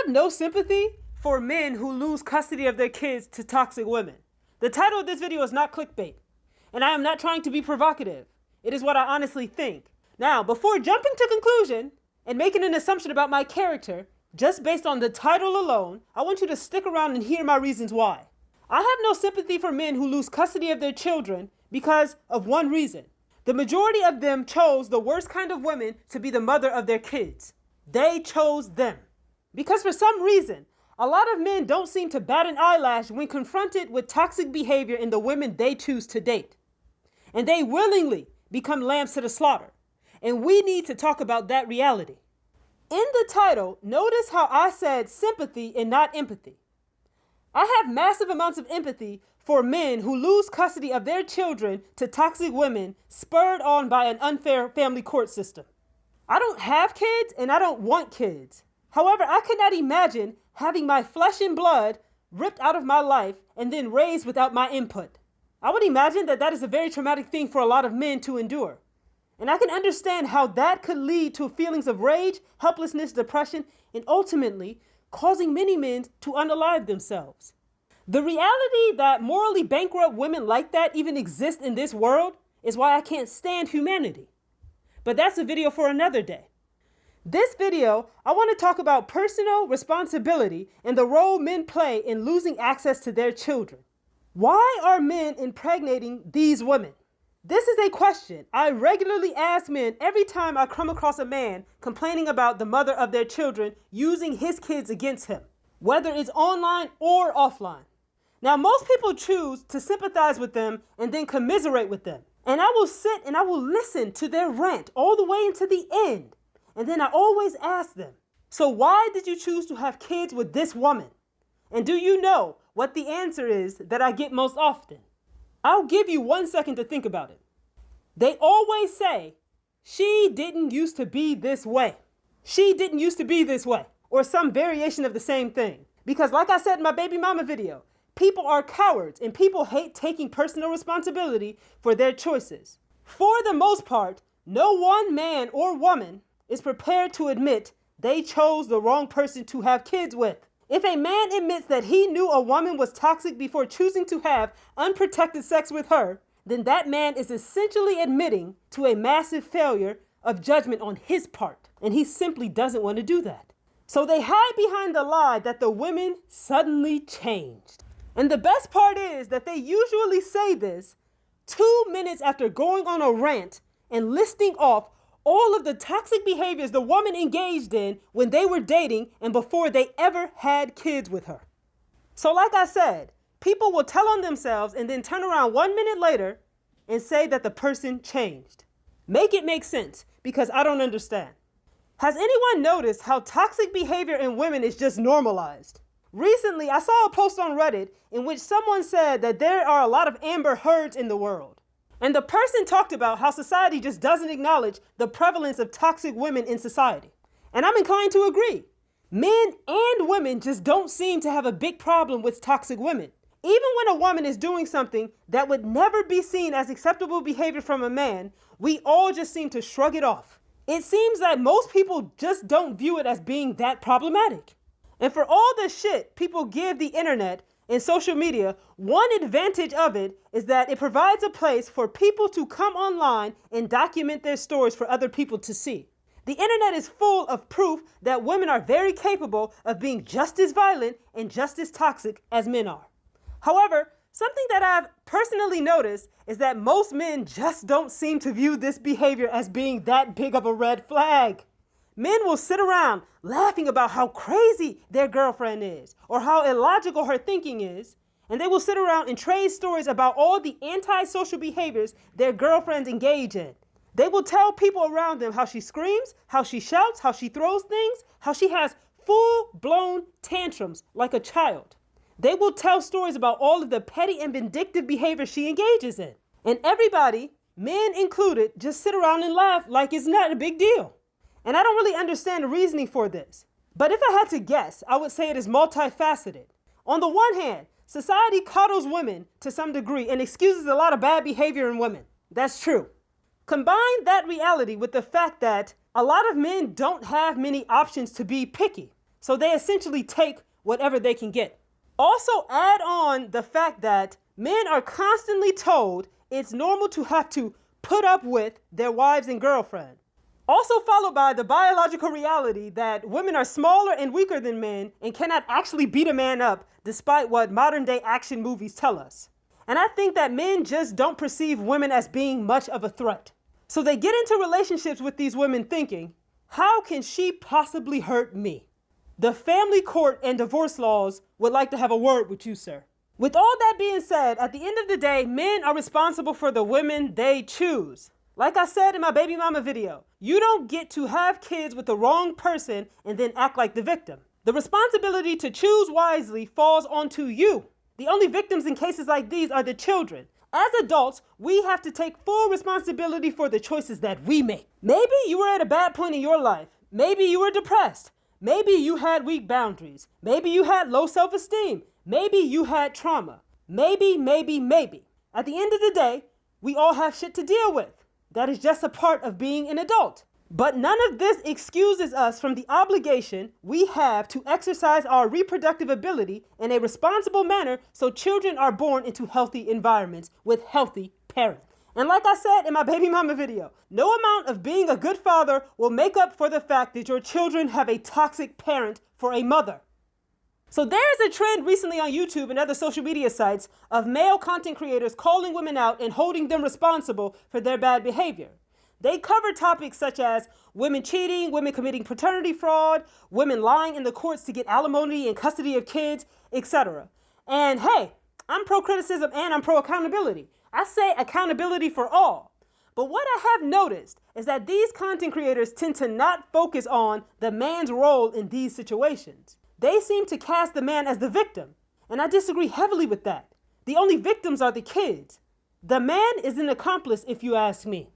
have no sympathy for men who lose custody of their kids to toxic women. The title of this video is not clickbait, and I am not trying to be provocative. It is what I honestly think. Now, before jumping to conclusion and making an assumption about my character, just based on the title alone, I want you to stick around and hear my reasons why. I have no sympathy for men who lose custody of their children because of one reason. The majority of them chose the worst kind of women to be the mother of their kids. They chose them. Because for some reason, a lot of men don't seem to bat an eyelash when confronted with toxic behavior in the women they choose to date. And they willingly become lambs to the slaughter. And we need to talk about that reality. In the title, notice how I said sympathy and not empathy. I have massive amounts of empathy for men who lose custody of their children to toxic women spurred on by an unfair family court system. I don't have kids and I don't want kids. However, I could not imagine having my flesh and blood ripped out of my life and then raised without my input. I would imagine that is a very traumatic thing for a lot of men to endure. And I can understand how that could lead to feelings of rage, helplessness, depression, and ultimately causing many men to unalive themselves. The reality that morally bankrupt women like that even exist in this world is why I can't stand humanity. But that's a video for another day. This video, I want to talk about personal responsibility and the role men play in losing access to their children. Why are men impregnating these women? This is a question I regularly ask men every time I come across a man complaining about the mother of their children using his kids against him, whether it's online or offline. Now, most people choose to sympathize with them and then commiserate with them. And I will sit and I will listen to their rant all the way into the end. And then I always ask them, so why did you choose to have kids with this woman? And do you know what the answer is that I get most often? I'll give you 1 second to think about it. They always say, she didn't used to be this way. She didn't used to be this way. Or some variation of the same thing. Because like I said in my baby mama video, people are cowards and people hate taking personal responsibility for their choices. For the most part, no one man or woman is prepared to admit they chose the wrong person to have kids with. If a man admits that he knew a woman was toxic before choosing to have unprotected sex with her, then that man is essentially admitting to a massive failure of judgment on his part. And he simply doesn't want to do that. So they hide behind the lie that the women suddenly changed. And the best part is that they usually say this 2 minutes after going on a rant and listing off all of the toxic behaviors the woman engaged in when they were dating and before they ever had kids with her. So like I said, people will tell on themselves and then turn around 1 minute later and say that the person changed. Make it make sense, because I don't understand. Has anyone noticed how toxic behavior in women is just normalized? Recently, I saw a post on Reddit in which someone said that there are a lot of Amber Heards in the world. And the person talked about how society just doesn't acknowledge the prevalence of toxic women in society. And I'm inclined to agree. Men and women just don't seem to have a big problem with toxic women. Even when a woman is doing something that would never be seen as acceptable behavior from a man, we all just seem to shrug it off. It seems that most people just don't view it as being that problematic. And for all the shit people give the internet and social media, one advantage of it is that it provides a place for people to come online and document their stories for other people to see. The internet is full of proof that women are very capable of being just as violent and just as toxic as men are. However, something that I've personally noticed is that most men just don't seem to view this behavior as being that big of a red flag. Men will sit around laughing about how crazy their girlfriend is or how illogical her thinking is, and they will sit around and trade stories about all the antisocial behaviors their girlfriends engage in. They will tell people around them how she screams, how she shouts, how she throws things, how she has full-blown tantrums like a child. They will tell stories about all of the petty and vindictive behavior she engages in. And everybody, men included, just sit around and laugh like it's not a big deal. And I don't really understand the reasoning for this. But if I had to guess, I would say it is multifaceted. On the one hand, society coddles women to some degree and excuses a lot of bad behavior in women. That's true. Combine that reality with the fact that a lot of men don't have many options to be picky. So they essentially take whatever they can get. Also add on the fact that men are constantly told it's normal to have to put up with their wives and girlfriends. Also followed by the biological reality that women are smaller and weaker than men and cannot actually beat a man up despite what modern day action movies tell us. And I think that men just don't perceive women as being much of a threat. So they get into relationships with these women thinking, how can she possibly hurt me? The family court and divorce laws would like to have a word with you, sir. With all that being said, at the end of the day, men are responsible for the women they choose. Like I said in my baby mama video, you don't get to have kids with the wrong person and then act like the victim. The responsibility to choose wisely falls onto you. The only victims in cases like these are the children. As adults, we have to take full responsibility for the choices that we make. Maybe you were at a bad point in your life. Maybe you were depressed. Maybe you had weak boundaries. Maybe you had low self-esteem. Maybe you had trauma. Maybe. At the end of the day, we all have shit to deal with. That is just a part of being an adult. But none of this excuses us from the obligation we have to exercise our reproductive ability in a responsible manner so children are born into healthy environments with healthy parents. And like I said in my baby mama video, no amount of being a good father will make up for the fact that your children have a toxic parent for a mother. So there's a trend recently on YouTube and other social media sites of male content creators calling women out and holding them responsible for their bad behavior. They cover topics such as women cheating, women committing paternity fraud, women lying in the courts to get alimony and custody of kids, etc. And hey, I'm pro-criticism and I'm pro-accountability. I say accountability for all. But what I have noticed is that these content creators tend to not focus on the man's role in these situations. They seem to cast the man as the victim, and I disagree heavily with that. The only victims are the kids. The man is an accomplice if you ask me.